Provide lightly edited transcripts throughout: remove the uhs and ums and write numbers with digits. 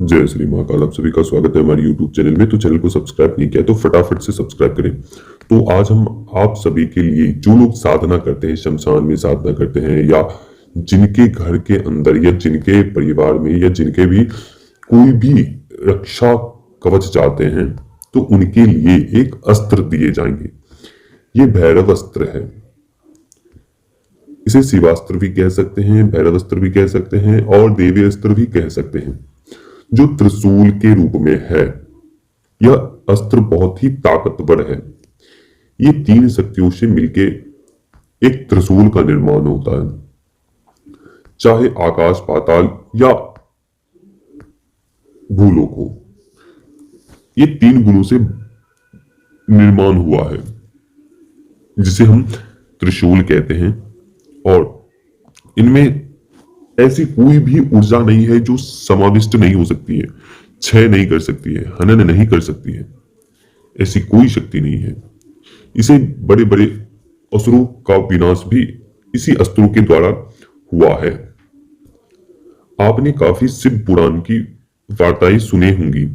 जय श्री महाकाल। आप सभी का स्वागत है हमारे YouTube चैनल में। तो चैनल को सब्सक्राइब नहीं किया तो फटाफट से सब्सक्राइब करें। तो आज हम आप सभी के लिए, जो लोग साधना करते हैं, शमशान में साधना करते हैं, या जिनके घर के अंदर या जिनके परिवार में या जिनके भी कोई भी रक्षा कवच चाहते हैं, तो उनके लिए एक अस्त्र दिए जाएंगे। ये भैरव अस्त्र है। इसे शिवास्त्र भी कह सकते हैं, भैरव अस्त्र भी कह सकते हैं और देवी अस्त्र भी कह सकते हैं, जो त्रिशूल के रूप में है। यह अस्त्र बहुत ही ताकतवर है। ये तीन शक्तियों से मिलके एक त्रिशूल का निर्माण होता है। चाहे आकाश पाताल या भूलोक हो, ये तीन गुणों से निर्माण हुआ है, जिसे हम त्रिशूल कहते हैं। और इनमें ऐसी कोई भी ऊर्जा नहीं है जो समाविष्ट नहीं हो सकती है, क्षय नहीं कर सकती है, हनन नहीं कर सकती है। ऐसी कोई शक्ति नहीं है। इसे बड़े बड़े असुरों का विनाश भी इसी अस्त्रों के द्वारा हुआ है। आपने काफी शिव पुराण की वार्ताएं सुनी होंगी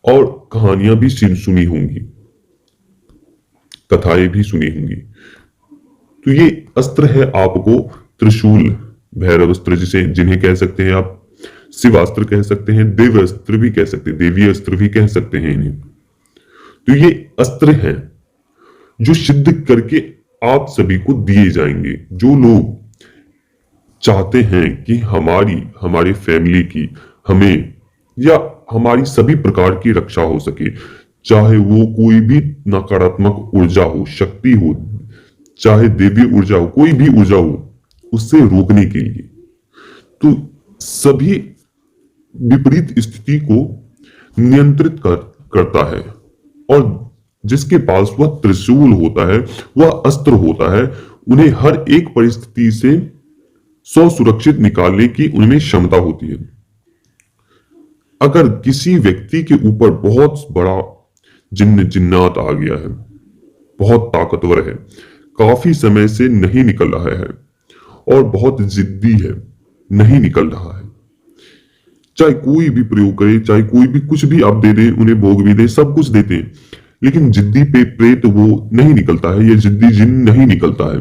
और कहानियां भी सुनी होंगी, कथाएं भी सुनी होंगी। तो ये अस्त्र है आपको त्रिशूल, भैरव अस्त्र जिन्हें कह सकते हैं आप, शिवास्त्र कह सकते हैं, देव अस्त्र भी कह सकते हैं, देवी अस्त्र भी कह सकते हैं इन्हें। तो ये अस्त्र हैं जो सिद्ध करके आप सभी को दिए जाएंगे। जो लोग चाहते हैं कि हमारी फैमिली की, हमें या हमारी सभी प्रकार की रक्षा हो सके, चाहे वो कोई भी नकारात्मक ऊर्जा हो, शक्ति हो, चाहे देवी ऊर्जा हो, कोई भी ऊर्जा हो, उससे रोकने के लिए, तो सभी विपरीत स्थिति को नियंत्रित करता है। और जिसके पास वह त्रिशूल होता है, वह अस्त्र होता है, उन्हें हर एक परिस्थिति से सुरक्षित निकालने की उनमें क्षमता होती है। अगर किसी व्यक्ति के ऊपर बहुत बड़ा जिन्नात आ गया है, बहुत ताकतवर है, काफी समय से नहीं निकल रहा है और बहुत जिद्दी है, नहीं निकल रहा है, चाहे कोई भी प्रयोग करे, चाहे कोई भी कुछ भी आप दे दें, उन्हें भोग भी दें, सब कुछ देते हैं, लेकिन जिद्दी पे प्रेत वो नहीं निकलता है, ये जिद्दी जिन नहीं निकलता है।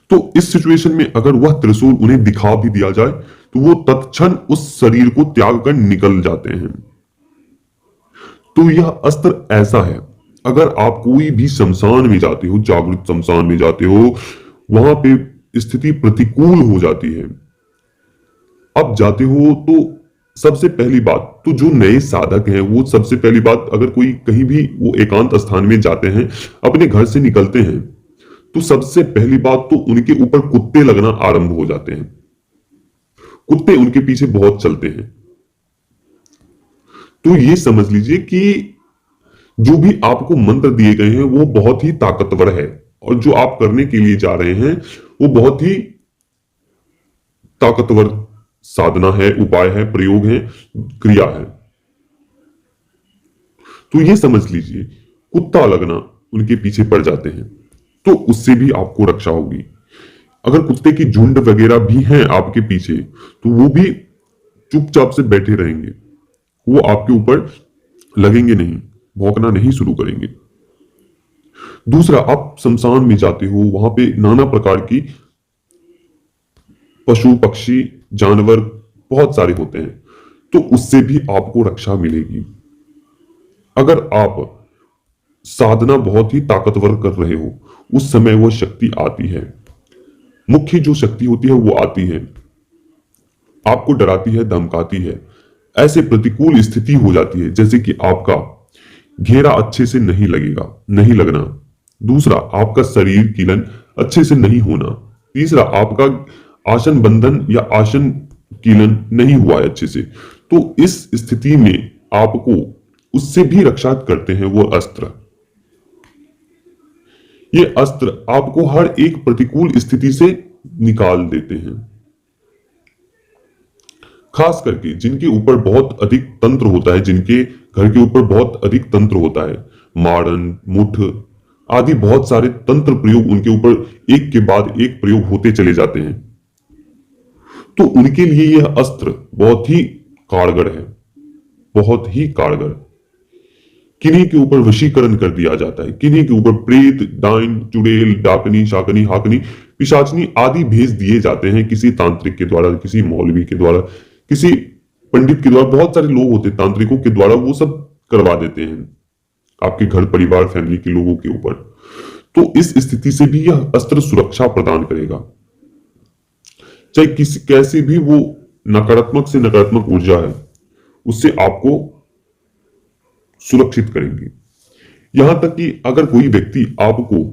तो इस सिचुएशन में अगर वह त्रिशूल उन्हें दिखा भी दिया जाए, तो वो तत्क्षण उस शरीर को त्याग कर निकल जाते हैं। तो यह अस्त्र ऐसा है, अगर आप कोई भी शमशान में जाते हो, जागृत शमशान में जाते हो, वहां पे स्थिति प्रतिकूल हो जाती है, अब जाते हो, तो सबसे पहली बात तो जो नए साधक हैं, वो सबसे पहली बात, अगर कोई कहीं भी वो एकांत स्थान में जाते हैं, अपने घर से निकलते हैं, तो सबसे पहली बात तो उनके ऊपर कुत्ते लगना आरंभ हो जाते हैं। कुत्ते उनके पीछे बहुत चलते हैं। तो ये समझ लीजिए कि जो भी आपको मंत्र दिए गए हैं वो बहुत ही ताकतवर है, और जो आप करने के लिए जा रहे हैं वो बहुत ही ताकतवर साधना है, उपाय है, प्रयोग है, क्रिया है। तो ये समझ लीजिए कुत्ता लगना उनके पीछे पड़ जाते हैं, तो उससे भी आपको रक्षा होगी। अगर कुत्ते की झुंड वगैरह भी हैं आपके पीछे, तो वो भी चुपचाप से बैठे रहेंगे, वो आपके ऊपर लगेंगे नहीं, भौंकना नहीं शुरू करेंगे। दूसरा, आप शमशान में जाते हो, वहां पे नाना प्रकार की पशु पक्षी जानवर बहुत सारे होते हैं, तो उससे भी आपको रक्षा मिलेगी। अगर आप साधना बहुत ही ताकतवर कर रहे हो, उस समय वो शक्ति आती है, मुख्य जो शक्ति होती है वो आती है, आपको डराती है, धमकाती है। ऐसे प्रतिकूल स्थिति हो जाती है जैसे कि आपका घेरा अच्छे से नहीं लगना। दूसरा, आपका शरीर कीलन अच्छे से नहीं होना। तीसरा, आपका आसन बंधन या आसन कीलन नहीं हुआ है अच्छे से। तो इस स्थिति में आपको उससे भी रक्षा करते हैं वो अस्त्र। ये अस्त्र आपको हर एक प्रतिकूल स्थिति से निकाल देते हैं। खास करके जिनके ऊपर बहुत अधिक तंत्र होता है, जिनके घर के ऊपर बहुत अधिक तंत्र होता है, मारन, मुठ आदि बहुत सारे तंत्र प्रयोग उनके ऊपर एक के बाद एक प्रयोग होते चले जाते हैं, तो उनके लिए यह अस्त्र बहुत ही कारगर है, बहुत ही कारगर। किन्हीं के ऊपर वशीकरण कर दिया जाता है, किन्हीं के ऊपर प्रेत, डाइन, चुड़ैल, डाकनी, शाकनी, हाकनी, पिशाचनी आदि भेज दिए जाते हैं किसी तांत्रिक के द्वारा, किसी मौलवी के द्वारा, किसी पंडित के द्वारा। बहुत सारे लोग होते हैं तांत्रिकों के द्वारा, वो सब करवा देते हैं आपके घर परिवार फैमिली के लोगों के ऊपर। तो इस स्थिति से भी यह अस्त्र सुरक्षा प्रदान करेगा, चाहे किसी कैसे भी वो नकारात्मक से नकारात्मक ऊर्जा है उससे आपको सुरक्षित करेंगे। यहां तक कि अगर कोई व्यक्ति आपको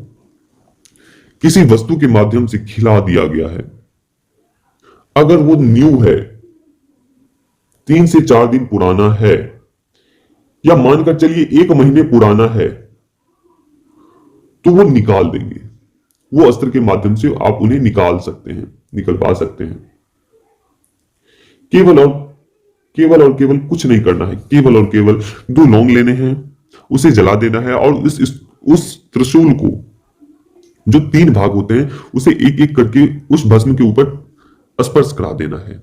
किसी वस्तु के माध्यम से खिला दिया गया है, अगर वो न्यू है, 3 से 4 दिन पुराना है, या मानकर चलिए 1 महीने पुराना है, तो वो निकाल देंगे। वो अस्त्र के माध्यम से आप उन्हें निकाल सकते हैं, निकलवा सकते हैं। केवल और केवल कुछ नहीं करना है, केवल और केवल 2 लौंग लेने हैं, उसे जला देना है और उस त्रिशूल को, जो 3 भाग होते हैं, उसे एक एक करके उस भस्म के ऊपर स्पर्श करा देना है।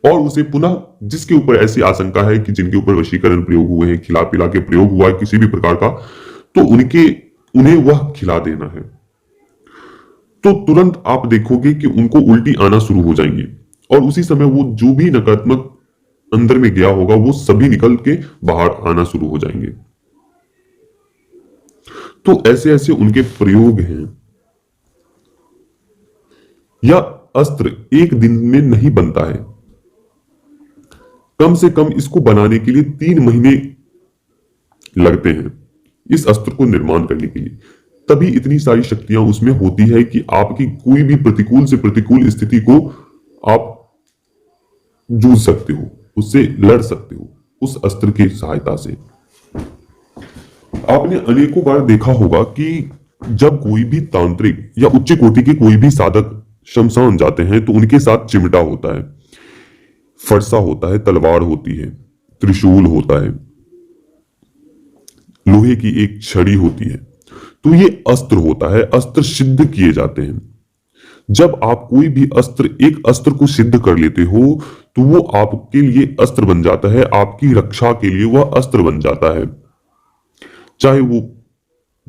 और उसे पुनः जिसके ऊपर ऐसी आशंका है कि जिनके ऊपर वशीकरण प्रयोग हुए हैं, खिला पिला के प्रयोग हुआ है किसी भी प्रकार का, तो उन्हें वह खिला देना है। तो तुरंत आप देखोगे कि उनको उल्टी आना शुरू हो जाएंगी और उसी समय वो जो भी नकारात्मक अंदर में गया होगा वो सभी निकल के बाहर आना शुरू हो जाएंगे। तो ऐसे ऐसे उनके प्रयोग हैं। यह अस्त्र एक दिन में नहीं बनता है, कम से कम इसको बनाने के लिए 3 महीने लगते हैं, इस अस्त्र को निर्माण करने के लिए। तभी इतनी सारी शक्तियां उसमें होती है कि आपकी कोई भी प्रतिकूल से प्रतिकूल स्थिति को आप जूझ सकते हो, उससे लड़ सकते हो उस अस्त्र की सहायता से। आपने अनेकों बार देखा होगा कि जब कोई भी तांत्रिक या उच्च कोटि के कोई भी साधक शमशान जाते हैं तो उनके साथ चिमटा होता है, फरसा होता है, तलवार होती है, त्रिशूल होता है, लोहे की एक छड़ी होती है। तो ये अस्त्र होता है, अस्त्र सिद्ध किए जाते हैं। जब आप कोई भी एक अस्त्र को सिद्ध कर लेते हो तो वो आपके लिए अस्त्र बन जाता है, आपकी रक्षा के लिए वह अस्त्र बन जाता है, चाहे वो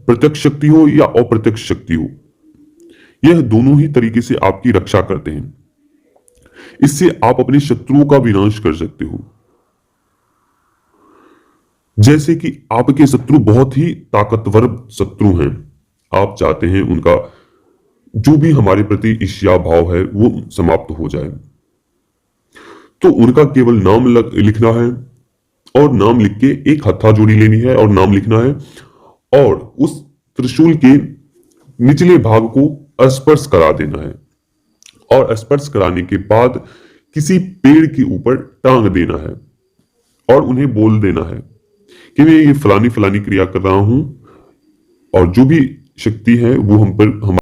प्रत्यक्ष शक्ति हो या अप्रत्यक्ष शक्ति हो। यह दोनों ही तरीके से आपकी रक्षा करते हैं। इससे आप अपने शत्रुओं का विनाश कर सकते हो। जैसे कि आपके शत्रु बहुत ही ताकतवर शत्रु हैं, आप चाहते हैं उनका जो भी हमारे प्रति ईर्ष्या भाव है वो समाप्त हो जाए, तो उनका केवल नाम लिखना है और नाम लिख के एक हत्था जोड़ी लेनी है और नाम लिखना है और उस त्रिशूल के निचले भाग को स्पर्श करा देना है और स्पर्श कराने के बाद किसी पेड़ के ऊपर टांग देना है और उन्हें बोल देना है कि मैं ये फलानी फलानी क्रिया कर रहा हूं और जो भी शक्ति है वो हम